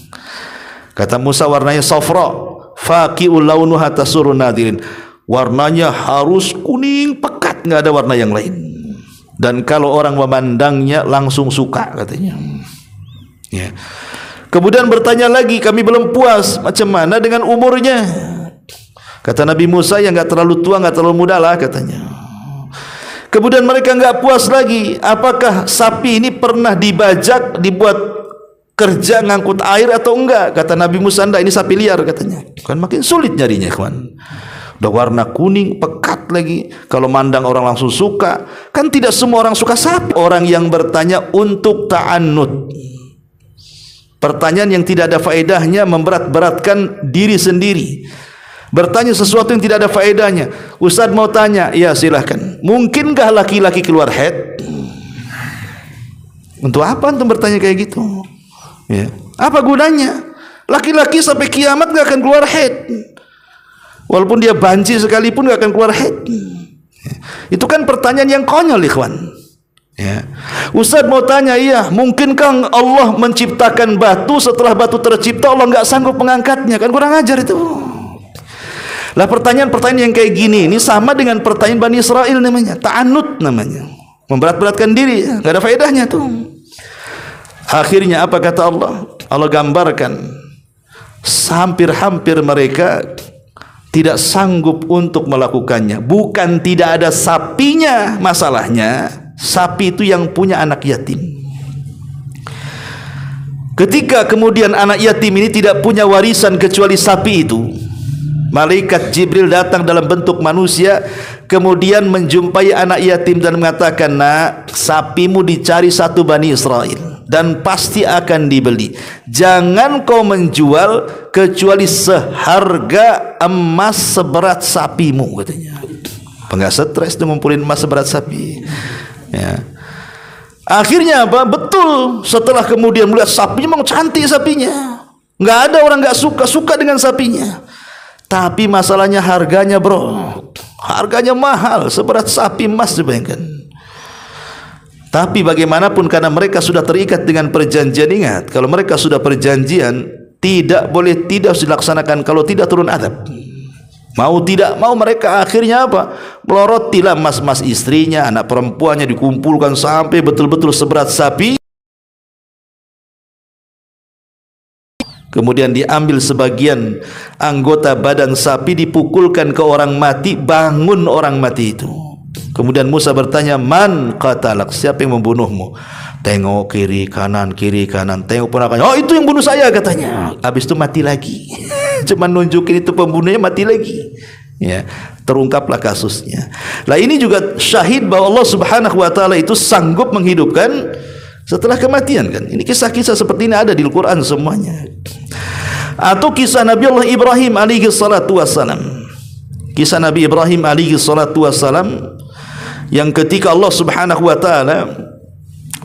Kata Musa, warnanya safra, faqi'ul launuha tasurun nadirin. Warnanya harus kuning pekat, enggak ada warna yang lain. Dan kalau orang memandangnya langsung suka katanya. Ya. Kemudian bertanya lagi, kami belum puas, macam mana dengan umurnya? Kata Nabi Musa, yang enggak terlalu tua, enggak terlalu muda lah katanya. Kemudian mereka enggak puas lagi, apakah sapi ini pernah dibajak, dibuat kerja ngangkut air atau enggak? Kata Nabi Musa, enggak, ini sapi liar katanya. Kan makin sulit nyarinya kawan. Udah warna kuning pekat lagi, kalau mandang orang langsung suka. Kan tidak semua orang suka sapi. Orang yang bertanya untuk ta'annud, pertanyaan yang tidak ada faedahnya, memberat-beratkan diri sendiri. Bertanya sesuatu yang tidak ada faedahnya. Ustaz mau tanya, ya silahkan. Mungkinkah laki-laki keluar haid? Untuk apa antum bertanya kayak gitu? Ya. Apa gunanya? Laki-laki sampai kiamat gak akan keluar haid. Walaupun dia banci sekalipun gak akan keluar haid. Ya. Itu kan pertanyaan yang konyol ikhwan. Ya. Ustaz mau tanya, iya, mungkinkah Allah menciptakan batu, setelah batu tercipta Allah gak sanggup mengangkatnya? Kan kurang ajar itu. Lah pertanyaan-pertanyaan yang kayak gini ini sama dengan pertanyaan Bani Israel namanya, ta'anut namanya. Memberat-beratkan diri, enggak ada faedahnya tuh. Akhirnya apa kata Allah? Allah gambarkan hampir-hampir mereka tidak sanggup untuk melakukannya. Bukan tidak ada sapinya, masalahnya sapi itu yang punya anak yatim. Ketika kemudian anak yatim ini tidak punya warisan kecuali sapi itu, malaikat Jibril datang dalam bentuk manusia, kemudian menjumpai anak yatim dan mengatakan, "Nak, sapimu dicari satu Bani Israel dan pasti akan dibeli. Jangan kau menjual kecuali seharga emas seberat sapimu," katanya. Enggak stres tuh ngumpulin emas seberat sapi. Ya. Akhirnya apa? Betul, setelah kemudian melihat sapinya, memang cantik sapinya. Enggak ada orang enggak suka dengan sapinya. Tapi masalahnya harganya, bro. Harganya mahal, seberat sapi emas, bayangkan. Tapi bagaimanapun karena mereka sudah terikat dengan perjanjian, ingat, kalau mereka sudah perjanjian, tidak boleh tidak dilaksanakan kalau tidak turun adab. Mau tidak mau mereka akhirnya apa? Melorotilah mas-mas istrinya, anak perempuannya dikumpulkan sampai betul-betul seberat sapi. Kemudian diambil sebagian anggota badan sapi, dipukulkan ke orang mati, bangun orang mati itu. Kemudian Musa bertanya, "Man qatalak?" Siapa yang membunuhmu? Tengok kiri kanan, tengok ponakannya. "Oh, itu yang bunuh saya," katanya. Habis itu mati lagi. Cuma nunjukin itu pembunuhnya, mati lagi. Ya, terungkaplah kasusnya. Lah ini juga syahid bahwa Allah Subhanahu wa taala itu sanggup menghidupkan setelah kematian kan. Ini kisah-kisah seperti ini ada di Al-Qur'an semuanya. Atau kisah Nabi Allah Ibrahim alaihi salatu wassalam. Kisah Nabi Ibrahim alaihi salatu wassalam yang ketika Allah Subhanahu wa taala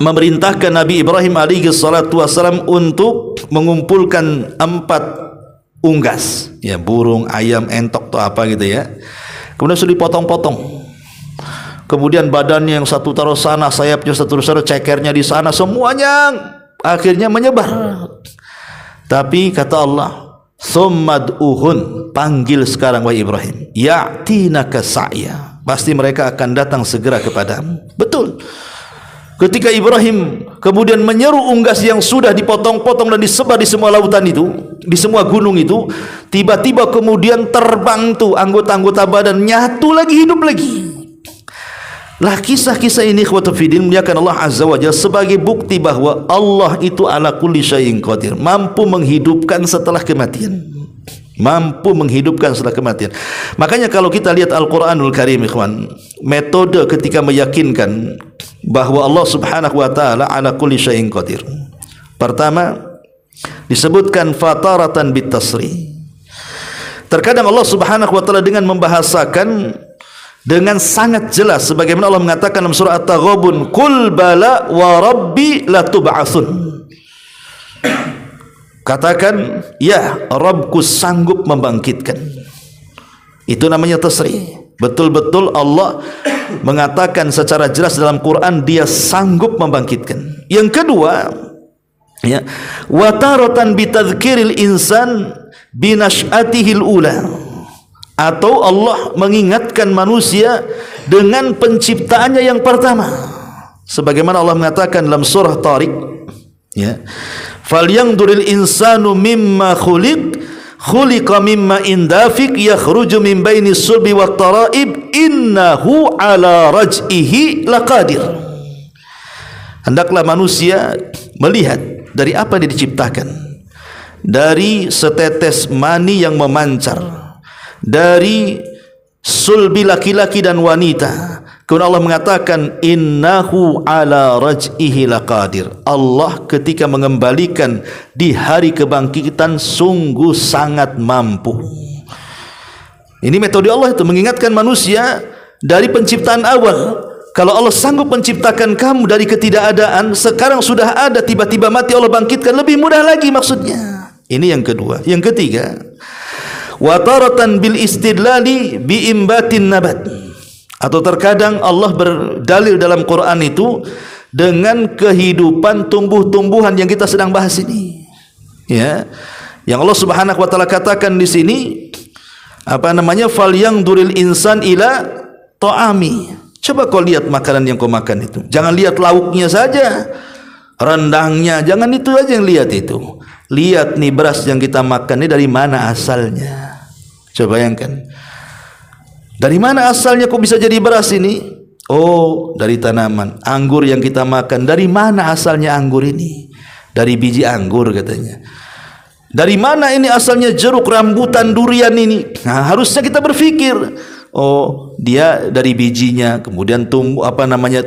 memerintahkan Nabi Ibrahim alaihi salatu wassalam untuk mengumpulkan 4 unggas, ya, burung, ayam, entok atau apa gitu ya. Kemudian sudah dipotong-potong. Kemudian badannya yang satu taruh sana, sayapnya satu taruh sana, cekernya di sana, semuanya akhirnya menyebar. Tapi kata Allah, "Tsummad'uhun," panggil sekarang wahai Ibrahim, "Ya'tinaka sa'ya." Pasti mereka akan datang segera kepadamu. Betul. Ketika Ibrahim kemudian menyeru unggas yang sudah dipotong-potong dan disebar di semua lautan itu, di semua gunung itu, tiba-tiba kemudian terbang tuh anggota-anggota badan, nyatu lagi, hidup lagi. Lah kisah-kisah ini ikhwatu fiddin muliakan Allah Azza wa Jalla sebagai bukti bahwa Allah itu ala kulli syai'in qadir, mampu menghidupkan setelah kematian. Mampu menghidupkan setelah kematian. Makanya kalau kita lihat Al-Qur'anul Karim ikhwan, metode ketika meyakinkan bahwa Allah Subhanahu wa taala ala kulli syai'in qadir. Pertama, disebutkan fataratan bitasri. Terkadang Allah Subhanahu wa taala dengan membahasakan dengan sangat jelas sebagaimana Allah mengatakan dalam surah At-Taghabun, "Qul bala wa rabbi latub'atsun." Katakan, ya, Rabbku sanggup membangkitkan. Itu namanya tasri. Betul-betul Allah mengatakan secara jelas dalam Quran dia sanggup membangkitkan. Yang kedua, ya, wa taratan bitadhkiril insan binash'atihil ula. Atau Allah mengingatkan manusia dengan penciptaannya yang pertama. Sebagaimana Allah mengatakan dalam surah Tariq, ya, "Falyanzuril insanu mimma khuliqa mimma indafik yakhruju min baini sulbi wat taraib innahu ala raj'ihi laqadir." Hendaklah manusia melihat dari apa dia diciptakan. Dari setetes mani yang memancar dari sulbi laki-laki dan wanita. Kemudian Allah mengatakan innahu ala raj'ihi laqadir. Allah ketika mengembalikan di hari kebangkitan sungguh sangat mampu. Ini metode Allah itu mengingatkan manusia dari penciptaan awal. Kalau Allah sanggup menciptakan kamu dari ketidakadaan, sekarang sudah ada, tiba-tiba mati Allah bangkitkan, lebih mudah lagi maksudnya. Ini yang kedua. Yang ketiga, wa taratan bil istidlali bi imbatin nabat. Atau terkadang Allah berdalil dalam Quran itu dengan kehidupan tumbuh-tumbuhan yang kita sedang bahas ini. Ya. Yang Allah Subhanahu wa taala katakan di sini, Fal yang duril insan ila ta'ami. Coba kau lihat makanan yang kau makan itu. Jangan lihat lauknya saja, rendangnya, jangan itu aja yang lihat itu. Lihat nih beras yang kita makan ini dari mana asalnya. Coba bayangkan. Dari mana asalnya kok bisa jadi beras ini? Oh, dari tanaman. Anggur yang kita makan, dari mana asalnya anggur ini? Dari biji anggur katanya. Dari mana ini asalnya jeruk, rambutan, durian ini? Nah, harusnya kita berpikir, oh, dia dari bijinya, kemudian tumbuh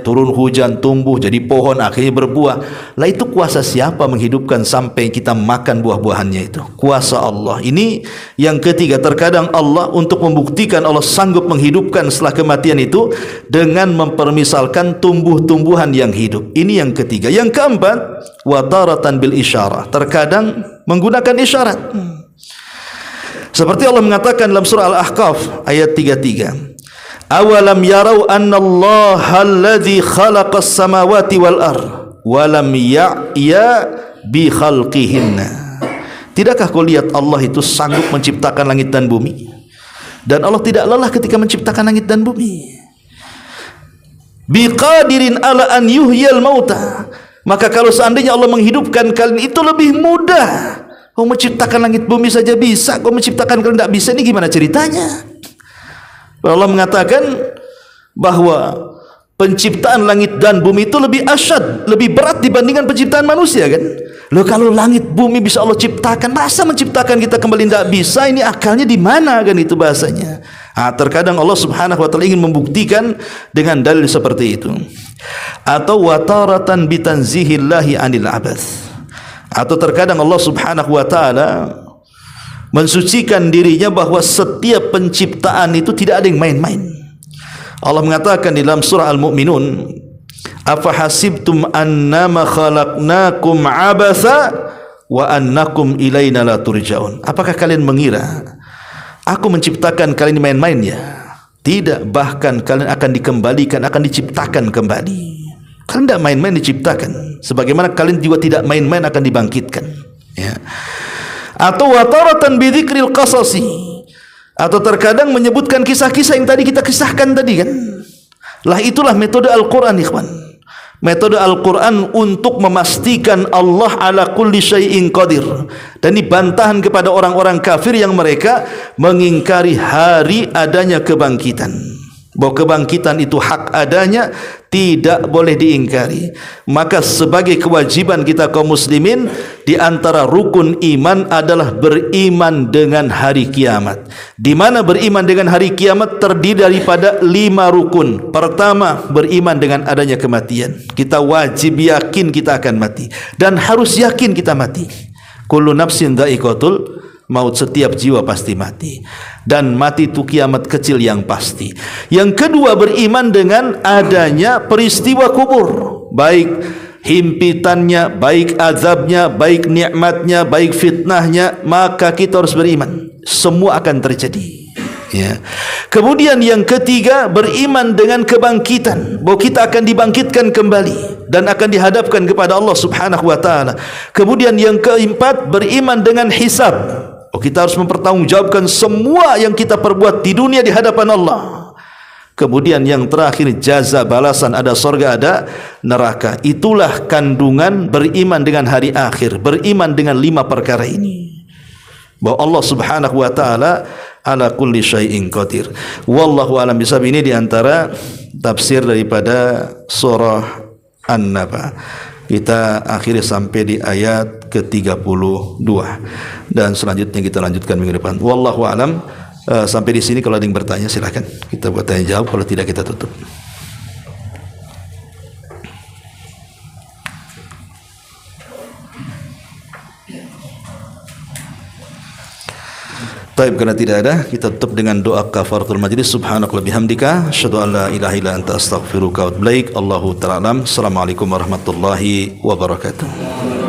turun hujan, tumbuh jadi pohon, akhirnya berbuah. Lah itu kuasa siapa menghidupkan sampai kita makan buah-buahannya itu? Kuasa Allah. Ini yang ketiga, terkadang Allah untuk membuktikan Allah sanggup menghidupkan setelah kematian itu dengan mempermisalkan tumbuh-tumbuhan yang hidup. Ini yang ketiga. Yang keempat, wataratan bil isyarah. Terkadang menggunakan isyarat. Seperti Allah mengatakan dalam surah Al-Ahqaf ayat 33. Awalam yarau anna Allah alladhi khalaqas samawati wal ard wa lam ya'ya bi khalqihinna. Tidakkah kau lihat Allah itu sanggup menciptakan langit dan bumi, dan Allah tidak lelah ketika menciptakan langit dan bumi. Biqadirin ala an yuhyal mauta. Maka kalau seandainya Allah menghidupkan kalian itu lebih mudah. Kau menciptakan langit bumi saja bisa, kau menciptakan kalian tidak bisa, ini gimana ceritanya? Allah mengatakan bahwa penciptaan langit dan bumi itu lebih asyad, lebih berat dibandingkan penciptaan manusia kan? Loh, kalau langit bumi bisa Allah ciptakan, masa menciptakan kita kembali tidak bisa? Ini akalnya di mana kan itu bahasanya? Terkadang Allah Subhanahu wa taala ingin membuktikan dengan dalil seperti itu. Atau wataratan bitanzihillahi anil abath. Atau terkadang Allah Subhanahu wa taala mensucikan dirinya bahwa setiap penciptaan itu tidak ada yang main-main. Allah mengatakan di dalam surah Al-Mu'minun, afahasibtum annama khalaqnakum abatha wa annakum ilaina la turja'un. Apakah kalian mengira aku menciptakan kalian main-main ya? Tidak, bahkan kalian akan dikembalikan, akan diciptakan kembali. Kalian tidak main-main diciptakan, sebagaimana kalian juga tidak main-main akan dibangkitkan, ya. Atau wataratan bidzikril qasasi, atau terkadang menyebutkan kisah-kisah yang tadi kita kisahkan tadi kan. Lah itulah metode Al-Qur'an, ikhwan. Metode Al-Quran untuk memastikan Allah ala kulli syai'in qadir. Dan ini bantahan kepada orang-orang kafir yang mereka mengingkari hari adanya kebangkitan, bahwa kebangkitan itu hak adanya, tidak boleh diingkari. Maka sebagai kewajiban kita kaum muslimin, di antara rukun iman adalah beriman dengan hari kiamat. Di mana beriman dengan hari kiamat terdiri daripada 5 rukun. Pertama, beriman dengan adanya kematian. Kita wajib yakin kita akan mati, dan harus yakin kita mati. Kullu nafsin dha'iqatul maut, setiap jiwa pasti mati, dan mati itu kiamat kecil yang pasti. Yang kedua, beriman dengan adanya peristiwa kubur, baik himpitannya, baik azabnya, baik nikmatnya, baik fitnahnya. Maka kita harus beriman semua akan terjadi, ya. Kemudian yang ketiga, beriman dengan kebangkitan, bahwa kita akan dibangkitkan kembali dan akan dihadapkan kepada Allah Subhanahu wa taala. Kemudian yang keempat, beriman dengan hisab. Kita harus mempertanggungjawabkan semua yang kita perbuat di dunia di hadapan Allah. Kemudian yang terakhir, jaza, balasan, ada surga, ada neraka. Itulah kandungan beriman dengan hari akhir, beriman dengan 5 perkara ini, bahwa Allah Subhanahu wa taala ala kulli syai'in qadir. Wallahu a'lam bishawab. Ini di antara tafsir daripada surah An-Naba. Kita akhiri sampai di ayat ke-32, dan selanjutnya kita lanjutkan minggu depan. Wallahu a'lam. Sampai di sini, kalau ada yang bertanya silakan kita buat tanya jawab, kalau tidak kita tutup. Baik, karena tidak ada, kita tutup dengan doa kafaratul majlis. Subhanakallahumma bihamdika, asyhadu an la ilaha illa anta astaghfiruka wa atubu ilaik. Allahu ta'ala alam. Assalamualaikum warahmatullahi wabarakatuh.